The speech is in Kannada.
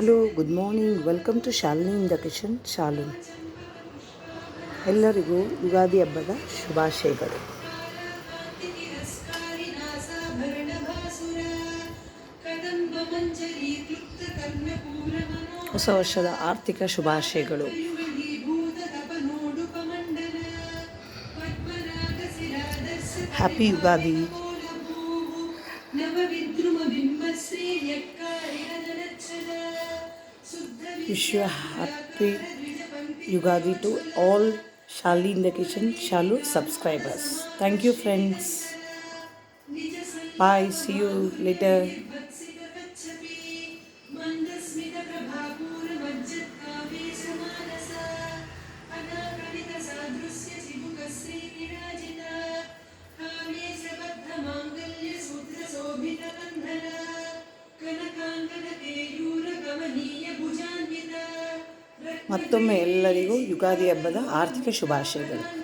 Hello, good morning. Welcome to Shalini in the kitchen. Shalini. ಎಲ್ಲರಿಗೂ ಯುಗಾದಿ ಹಬ್ಬದ ಶುಭಾಶಯಗಳು. ಹೊಸ ವರ್ಷದ ಆರ್ಥಿಕ ಶುಭಾಶಯಗಳು. Happy Ugadi. Wish you a happy Yugadi to all Shali in the Kitchen Shalu subscribers. Thank you, friends. Bye. See you later. ಮತ್ತೊಮ್ಮೆ ಎಲ್ಲರಿಗೂ ಯುಗಾದಿ ಹಬ್ಬದ ಆರ್ಥಿಕ ಶುಭಾಶಯಗಳು.